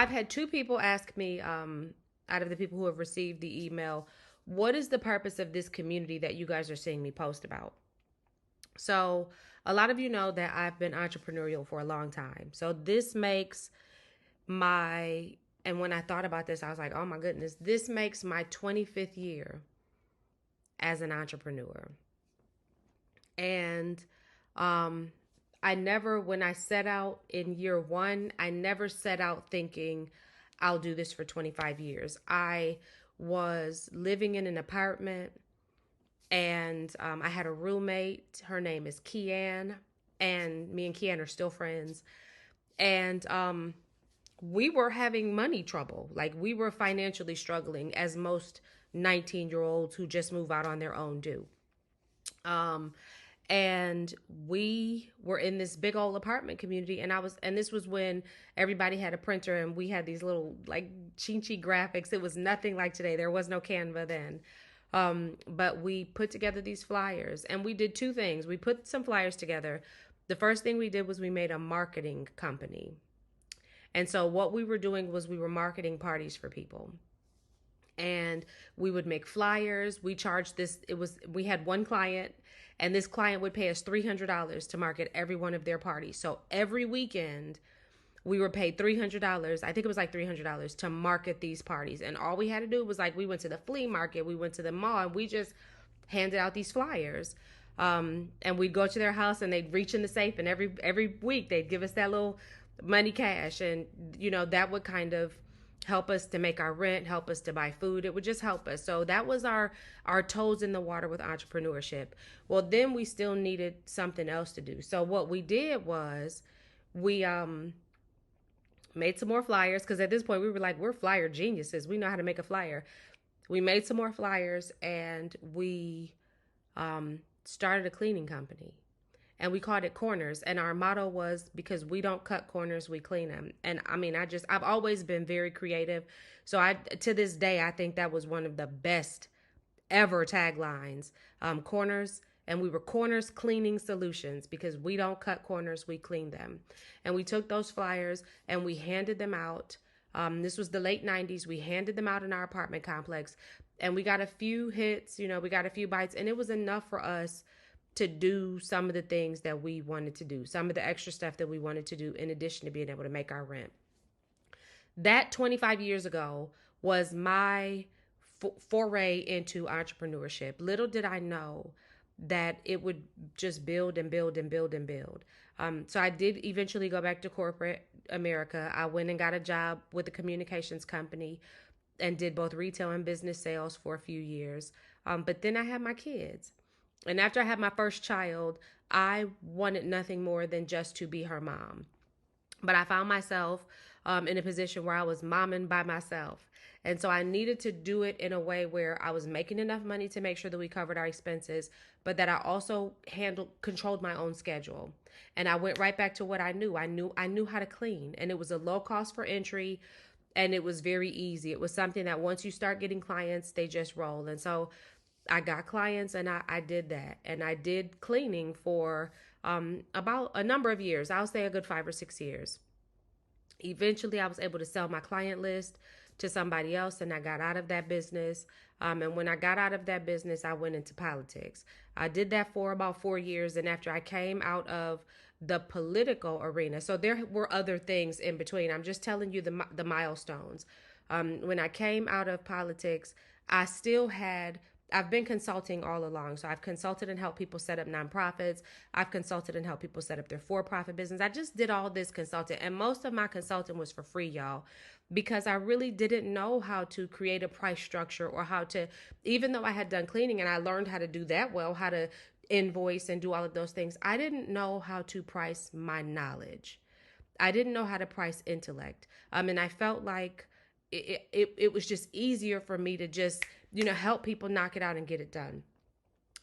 I've had two people ask me, out of the people who have received the email, what is the purpose of this community that you guys are seeing me post about? So, a lot of you know that I've been entrepreneurial for a long time. So, this makes my, and when I thought about this, I was like, oh my goodness, this makes my 25th year as an entrepreneur. And um, I never, when I set out in year one, I never set out thinking I'll do this for 25 years. I was living in an apartment and I had a roommate. Her name is Kian, and me and Kian are still friends. And we were having money trouble. Like we were financially struggling, as most 19-year-olds who just move out on their own do. Um, and we were in this big old apartment community, and this was when everybody had a printer, and we had these little like chinchy graphics. It was nothing like today. There was no Canva then. But we put together these flyers, and we did two things. We put some flyers together. The first thing we did was we made a marketing company. And so what we were doing was we were marketing parties for people. And we would make flyers. We charged this, we had one client, and this client would pay us $300 to market every one of their parties. So every weekend we were paid $300. I think it was like $300 to market these parties. And all we had to do was like, we went to the flea market, we went to the mall, and we just handed out these flyers. And we'd go to their house, and they'd reach in the safe, and every week they'd give us that little money cash. And, that would kind of help us to make our rent, help us to buy food. It would just help us. So that was our toes in the water with entrepreneurship. Well, then we still needed something else to do. So what we did was we made some more flyers, because at this point we were like, we're flyer geniuses. We know how to make a flyer. We made some more flyers, and we started a cleaning company. And we called it Corners. And our motto was, because we don't cut corners, we clean them. And I mean, I've always been very creative. So to this day, I think that was one of the best ever taglines. Corners. And we were Corners Cleaning Solutions, because we don't cut corners, we clean them. And we took those flyers and we handed them out. This was the late 90s. We handed them out in our apartment complex, and we got a few hits, we got a few bites, and it was enough for us to do some of the things that we wanted to do, some of the extra stuff that we wanted to do, in addition to being able to make our rent. That 25 years ago was my foray into entrepreneurship. Little did I know that it would just build and build and build and build. So I did eventually go back to corporate America. I went and got a job with a communications company and did both retail and business sales for a few years. But then I had my kids. And after I had my first child, I wanted nothing more than just to be her mom. But I found myself in a position where I was momming by myself. And so I needed to do it in a way where I was making enough money to make sure that we covered our expenses, but that I also controlled my own schedule. And I went right back to what I knew. I knew how to clean, and it was a low cost for entry, and it was very easy. It was something that once you start getting clients, they just roll. And so I got clients, and I did that. And I did cleaning for about a number of years. I'll say a good 5 or 6 years. Eventually, I was able to sell my client list to somebody else, and I got out of that business. And when I got out of that business, I went into politics. I did that for about 4 years. And after I came out of the political arena, so there were other things in between. I'm just telling you the milestones. When I came out of politics, I've been consulting all along. So I've consulted and helped people set up nonprofits. I've consulted and helped people set up their for-profit business. I just did all this consulting, and most of my consulting was for free, y'all, because I really didn't know how to create a price structure, or how to, even though I had done cleaning and I learned how to do that well, how to invoice and do all of those things, I didn't know how to price my knowledge. I didn't know how to price intellect. And I felt like it was just easier for me to just, help people knock it out and get it done.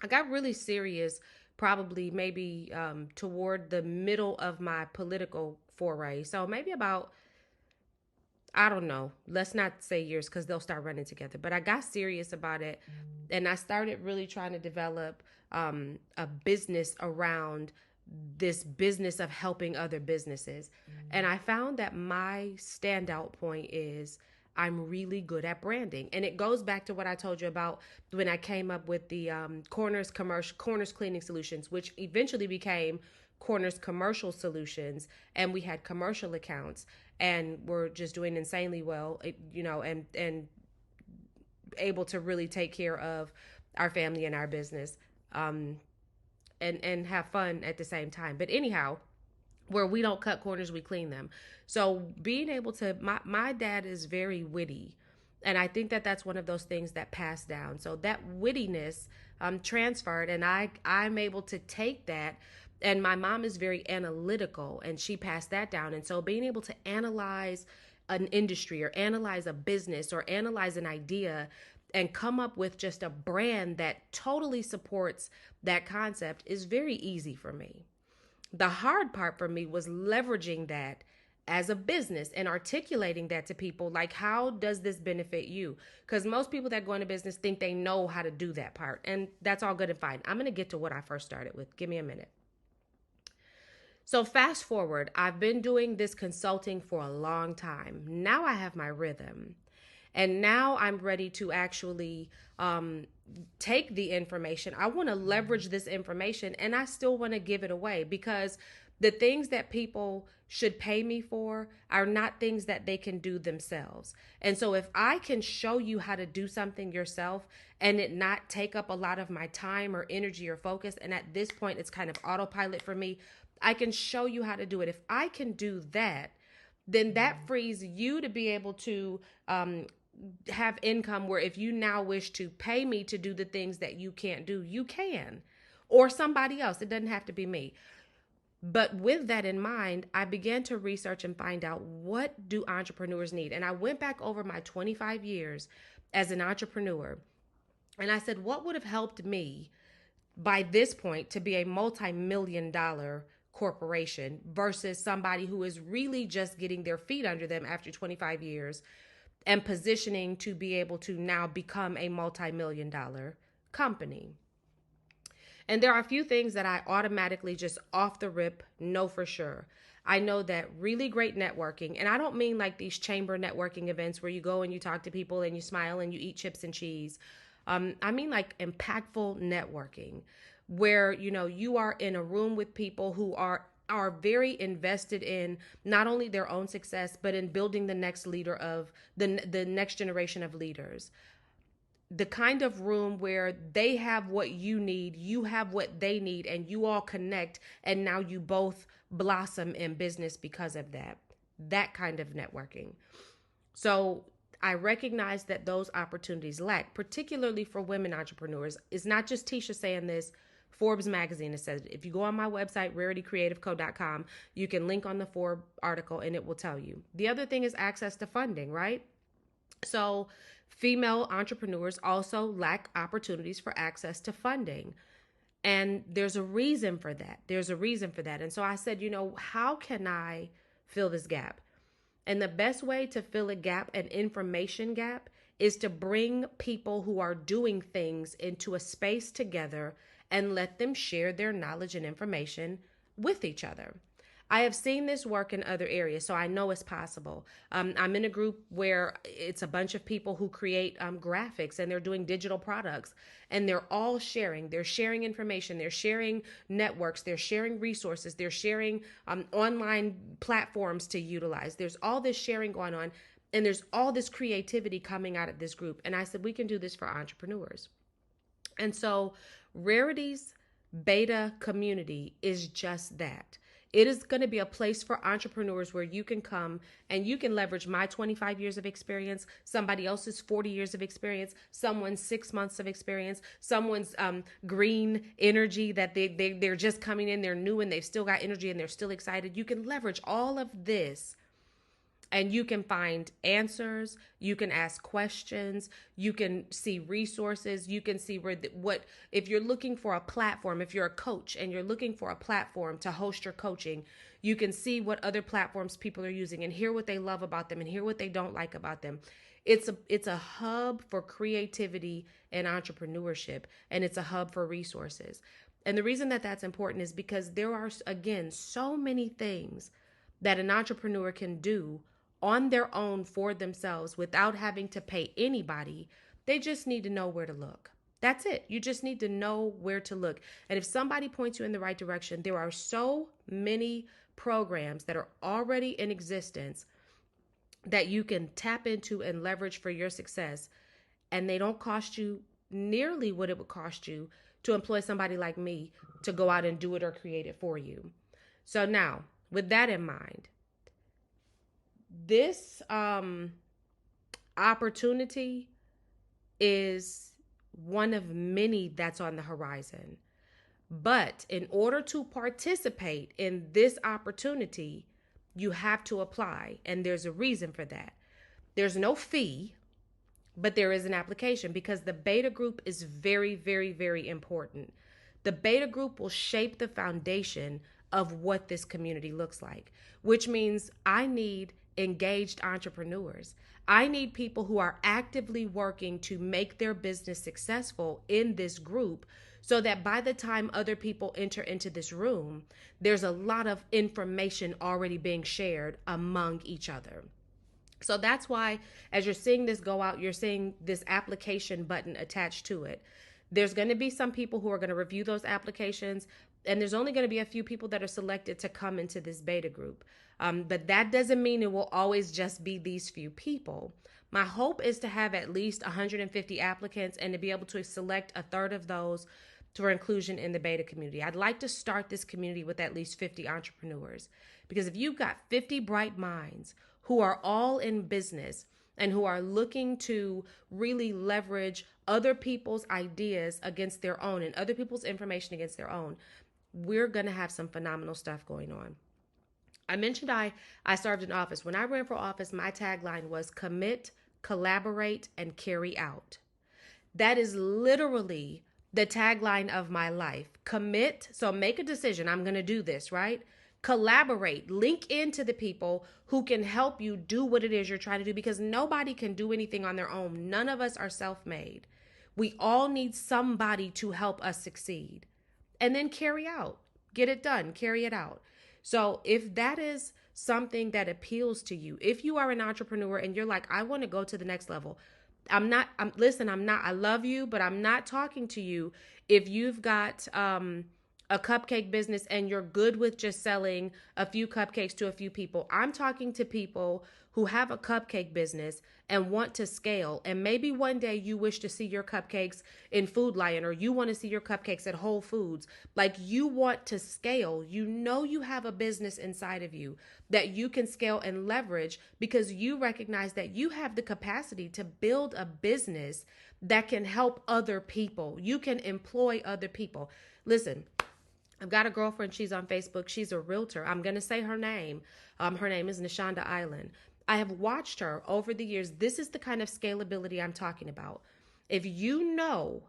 I got really serious probably maybe toward the middle of my political foray. So maybe about, I don't know, let's not say years, because they'll start running together. But I got serious about it, and I started really trying to develop a business around this business of helping other businesses. And I found that my standout point is I'm really good at branding. And it goes back to what I told you about when I came up with the Corners Cleaning Solutions, which eventually became Corners Commercial Solutions. And we had commercial accounts and we're just doing insanely well, and able to really take care of our family and our business. And have fun at the same time. But anyhow, where we don't cut corners, we clean them. So being able to, my dad is very witty. And I think that that's one of those things that passed down. So that wittiness transferred, and I'm able to take that. And my mom is very analytical, and she passed that down. And so being able to analyze an industry or analyze a business or analyze an idea and come up with just a brand that totally supports that concept is very easy for me. The hard part for me was leveraging that as a business and articulating that to people, like, how does this benefit you? Because most people that go into business think they know how to do that part, and that's all good and fine. I'm going to get to what I first started with. Give me a minute. So fast forward, I've been doing this consulting for a long time. Now I have my rhythm. And now I'm ready to actually take the information. I want to leverage this information, and I still want to give it away, because the things that people should pay me for are not things that they can do themselves. And so if I can show you how to do something yourself and it not take up a lot of my time or energy or focus, and at this point it's kind of autopilot for me, I can show you how to do it. If I can do that, then that frees you to be able to have income where if you now wish to pay me to do the things that you can't do, you can, or somebody else. It doesn't have to be me. But with that in mind, I began to research and find out, what do entrepreneurs need? And I went back over my 25 years as an entrepreneur, and I said, what would have helped me by this point to be a multi-million-dollar corporation versus somebody who is really just getting their feet under them after 25 years and positioning to be able to now become a multi-million-dollar company. And there are a few things that I automatically just off the rip know for sure. I know that really great networking, and I don't mean like these chamber networking events where you go and you talk to people and you smile and you eat chips and cheese. I mean like impactful networking where, you are in a room with people who are very invested in not only their own success, but in building the next leader of the next generation of leaders. The kind of room where they have what you need, you have what they need, and you all connect, and now you both blossom in business because of that. That kind of networking. So I recognize that those opportunities lack, particularly for women entrepreneurs. It's not just Tisha saying this. Forbes magazine has said it. If you go on my website, raritycreativeco.com, you can link on the Forbes article and it will tell you. The other thing is access to funding, right? So female entrepreneurs also lack opportunities for access to funding. And there's a reason for that. And so I said, how can I fill this gap? And the best way to fill a gap, an information gap, is to bring people who are doing things into a space together and let them share their knowledge and information with each other. I have seen this work in other areas, so I know it's possible. I'm in a group where it's a bunch of people who create graphics, and they're doing digital products, and they're all sharing. They're sharing information. They're sharing networks. They're sharing resources. They're sharing online platforms to utilize. There's all this sharing going on, and there's all this creativity coming out of this group. And I said, we can do this for entrepreneurs. And so Rarity's Beta Community is just that. It is going to be a place for entrepreneurs where you can come and you can leverage my 25 years of experience, somebody else's 40 years of experience, someone's 6 months of experience, someone's green energy that they're just coming in, they're new and they've still got energy and they're still excited. You can leverage all of this. And you can find answers, you can ask questions, you can see resources, you can see if you're looking for a platform, if you're a coach and you're looking for a platform to host your coaching, you can see what other platforms people are using and hear what they love about them and hear what they don't like about them. It's a hub for creativity and entrepreneurship, and it's a hub for resources. And the reason that that's important is because there are, again, so many things that an entrepreneur can do on their own for themselves without having to pay anybody. They just need to know where to look. That's it. You just need to know where to look. And if somebody points you in the right direction, there are so many programs that are already in existence that you can tap into and leverage for your success. And they don't cost you nearly what it would cost you to employ somebody like me to go out and do it or create it for you. So now, with that in mind, this opportunity is one of many that's on the horizon. But in order to participate in this opportunity, you have to apply. And there's a reason for that. There's no fee, but there is an application because the beta group is very, very, very important. The beta group will shape the foundation of what this community looks like, which means I need engaged entrepreneurs. I need people who are actively working to make their business successful in this group so that by the time other people enter into this room, there's a lot of information already being shared among each other. So that's why, as you're seeing this go out, you're seeing this application button attached to it. There's going to be some people who are going to review those applications, and there's only going to be a few people that are selected to come into this beta group. But that doesn't mean it will always just be these few people. My hope is to have at least 150 applicants and to be able to select a third of those for inclusion in the beta community. I'd like to start this community with at least 50 entrepreneurs, because if you've got 50 bright minds who are all in business and who are looking to really leverage other people's ideas against their own and other people's information against their own, we're going to have some phenomenal stuff going on. I mentioned I served in office. When I ran for office, my tagline was commit, collaborate, and carry out. That is literally the tagline of my life. Commit, so make a decision. I'm going to do this, right? Collaborate, link into the people who can help you do what it is you're trying to do, because nobody can do anything on their own. None of us are self-made. We all need somebody to help us succeed. And then carry out, get it done, carry it out. So if that is something that appeals to you, if you are an entrepreneur and you're like, I want to go to the next level, I love you, but I'm not talking to you if you've got a cupcake business and you're good with just selling a few cupcakes to a few people. I'm talking to people who have a cupcake business and want to scale. And maybe one day you wish to see your cupcakes in Food Lion, or you want to see your cupcakes at Whole Foods. Like, you want to scale. You know you have a business inside of you that you can scale and leverage because you recognize that you have the capacity to build a business that can help other people. You can employ other people. Listen, I've got a girlfriend. She's on Facebook. She's a realtor. I'm going to say her name. Her name is Nashonda Island. I have watched her over the years. This is the kind of scalability I'm talking about. If you know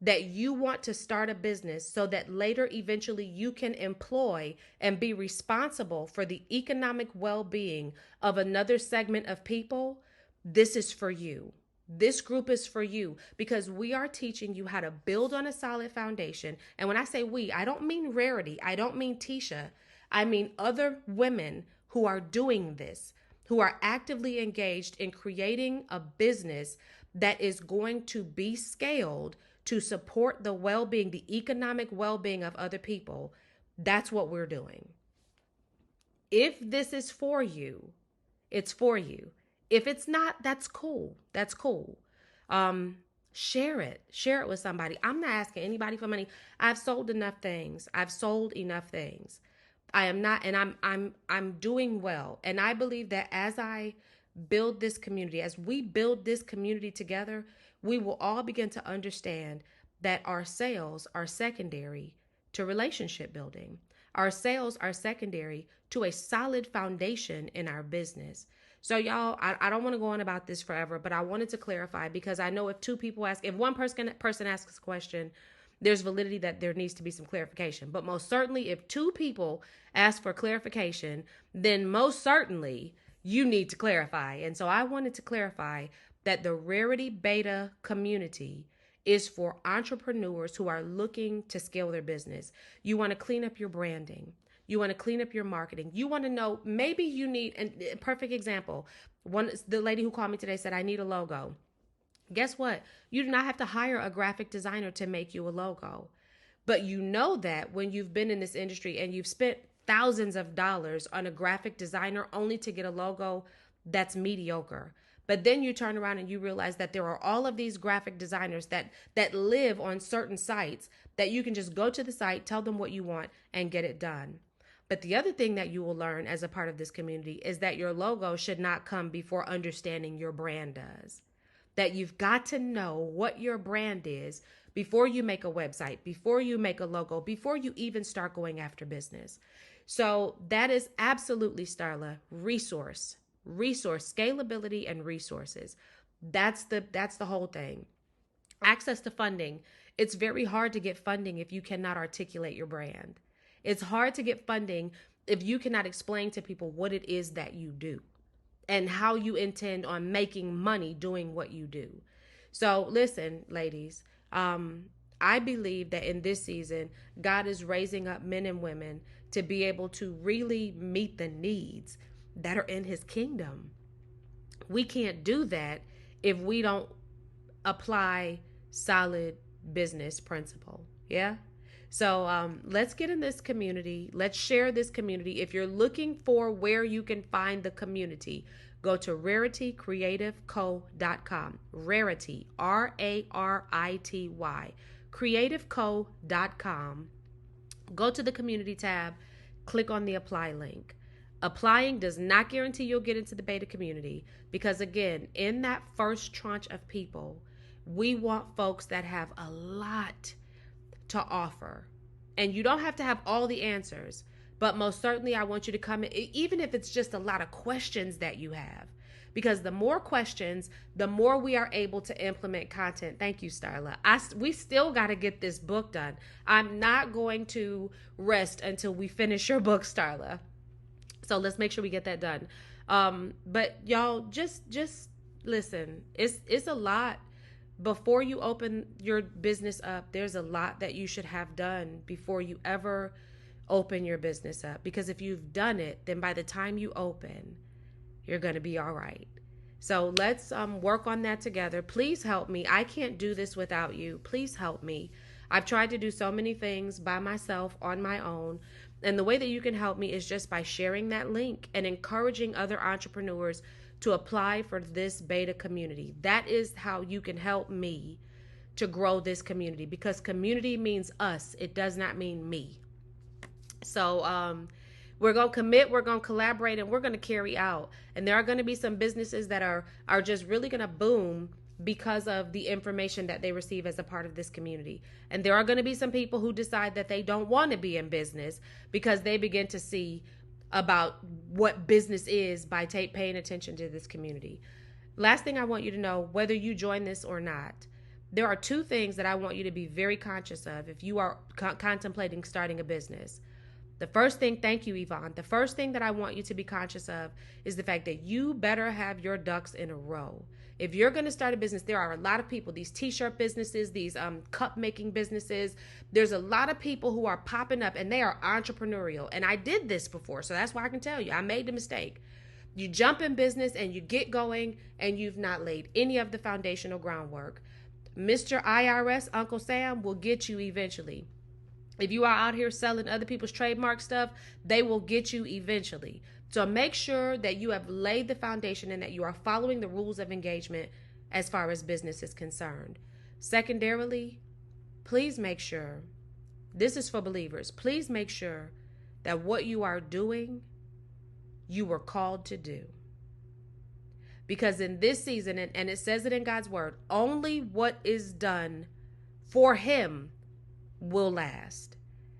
that you want to start a business so that later, eventually, you can employ and be responsible for the economic well-being of another segment of people, this is for you. This group is for you, because we are teaching you how to build on a solid foundation. And when I say we, I don't mean Rarity. I don't mean Tisha. I mean other women who are doing this, who are actively engaged in creating a business that is going to be scaled to support the well-being, the economic well-being of other people. That's what we're doing. If this is for you, it's for you. If it's not, that's cool. That's cool. Share it. Share it with somebody. I'm not asking anybody for money. I've sold enough things. I am not, and I'm doing well. And I believe that as I build this community, as we build this community together, we will all begin to understand that our sales are secondary to relationship building. Our sales are secondary to a solid foundation in our business. So y'all, I don't want to go on about this forever, but I wanted to clarify, because I know if one person asks a question, there's validity that there needs to be some clarification. But most certainly, if two people ask for clarification, then most certainly you need to clarify. And so I wanted to clarify that the Rarity Beta Community is for entrepreneurs who are looking to scale their business. You want to clean up your branding. You want to clean up your marketing. You want to know, maybe you need, and a perfect example. The lady who called me today said, I need a logo. Guess what? You do not have to hire a graphic designer to make you a logo. But you know that when you've been in this industry and you've spent thousands of dollars on a graphic designer only to get a logo that's mediocre. But then you turn around and you realize that there are all of these graphic designers that live on certain sites that you can just go to the site, tell them what you want, and get it done. But the other thing that you will learn as a part of this community is that your logo should not come before understanding your brand does. That you've got to know what your brand is before you make a website, before you make a logo, before you even start going after business. So that is absolutely, Starla, resource, scalability, and resources. That's the whole thing. Access to funding. It's very hard to get funding if you cannot articulate your brand. It's hard to get funding if you cannot explain to people what it is that you do and how you intend on making money doing what you do. So listen, ladies, I believe that in this season, God is raising up men and women to be able to really meet the needs that are in his kingdom. We can't do that if we don't apply solid business principle. Yeah. So let's get in this community. Let's share this community. If you're looking for where you can find the community, go to raritycreativeco.com. Rarity, Rarity, creativeco.com. Go to the community tab, click on the apply link. Applying does not guarantee you'll get into the beta community because, again, in that first tranche of people, we want folks that have a lot to offer. And you don't have to have all the answers, but most certainly I want you to come in, even if it's just a lot of questions that you have. Because the more questions, the more we are able to implement content. Thank you, Starla. We still got to get this book done. I'm not going to rest until we finish your book, Starla. So let's make sure we get that done. But y'all, just listen. It's a lot. Before you open your business up, there's a lot that you should have done before you ever open your business up. Because if you've done it, then by the time you open, you're going to be all right. So let's work on that together. Please help me. I can't do this without you. Please help me. I've tried to do so many things by myself on my own. And the way that you can help me is just by sharing that link and encouraging other entrepreneurs to apply for this beta community. That is how you can help me to grow this community, because community means us. It does not mean me. So we're going to commit, we're going to collaborate, and we're going to carry out. And there are going to be some businesses that are just really going to boom because of the information that they receive as a part of this community. And there are going to be some people who decide that they don't want to be in business because they begin to see about what business is by paying attention to this community. Last thing I want you to know, whether you join this or not, there are two things that I want you to be very conscious of if you are contemplating starting a business. The first thing, thank you, Yvonne. The first thing that I want you to be conscious of is the fact that you better have your ducks in a row. If you're going to start a business, there are a lot of people, these t-shirt businesses, these cup making businesses. There's a lot of people who are popping up and they are entrepreneurial. And I did this before, so that's why I can tell you, I made the mistake. You jump in business and you get going and you've not laid any of the foundational groundwork. Mr. IRS, Uncle Sam, will get you eventually. If you are out here selling other people's trademark stuff, they will get you eventually. So make sure that you have laid the foundation and that you are following the rules of engagement as far as business is concerned. Secondarily, please make sure, this is for believers, please make sure that what you are doing, you were called to do. Because in this season, and it says it in God's word, only what is done for him will last.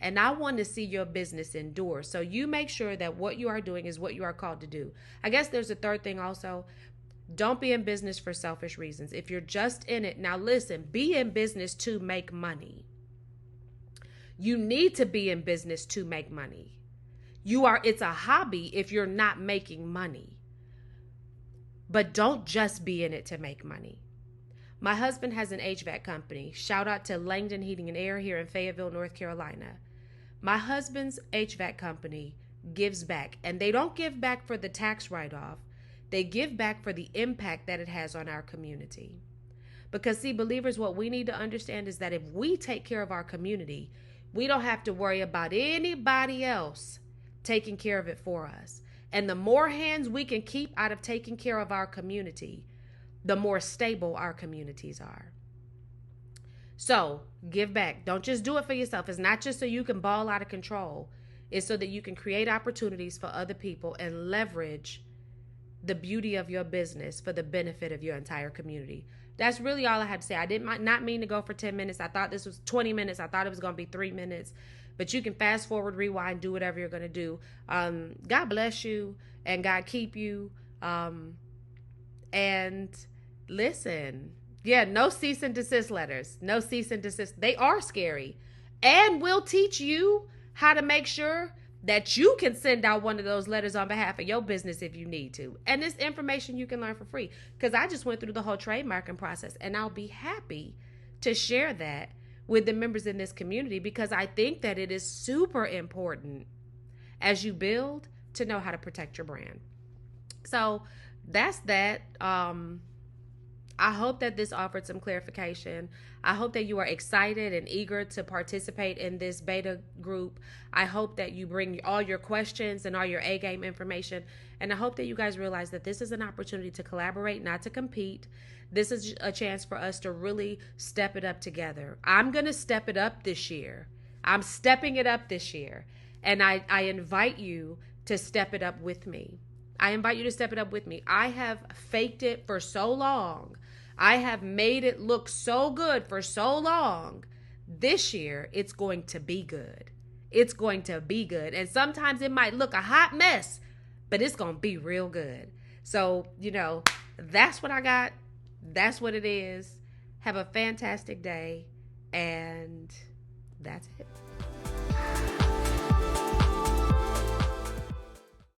And I want to see your business endure. So you make sure that what you are doing is what you are called to do. I guess there's a third thing also. Don't be in business for selfish reasons. If you're just in it, now listen, be in business to make money. You need to be in business to make money. It's a hobby if you're not making money. But don't just be in it to make money. My husband has an HVAC company. Shout out to Langdon Heating and Air here in Fayetteville, North Carolina. My husband's HVAC company gives back, and they don't give back for the tax write-off. They give back for the impact that it has on our community. Because see, believers, what we need to understand is that if we take care of our community, we don't have to worry about anybody else taking care of it for us. And the more hands we can keep out of taking care of our community, the more stable our communities are. So give back. Don't just do it for yourself. It's not just so you can ball out of control. It's so that you can create opportunities for other people and leverage the beauty of your business for the benefit of your entire community. That's really all I had to say. I did not mean to go for 10 minutes. I thought this was 20 minutes. I thought it was going to be 3 minutes. But you can fast forward, rewind, do whatever you're going to do. God bless you and God keep you. And listen, no cease and desist letters. No cease and desist. They are scary. And we'll teach you how to make sure that you can send out one of those letters on behalf of your business if you need to. And this information you can learn for free. Because I just went through the whole trademarking process. And I'll be happy to share that with the members in this community, because I think that it is super important as you build to know how to protect your brand. So that's that. I hope that this offered some clarification. I hope that you are excited and eager to participate in this beta group. I hope that you bring all your questions and all your A-game information. And I hope that you guys realize that this is an opportunity to collaborate, not to compete. This is a chance for us to really step it up together. I'm going to step it up this year. I'm stepping it up this year. And I invite you to step it up with me. I invite you to step it up with me. I have faked it for so long. I have made it look so good for so long. This year, it's going to be good. It's going to be good. And sometimes it might look a hot mess, but it's going to be real good. So, that's what I got. That's what it is. Have a fantastic day. And that's it.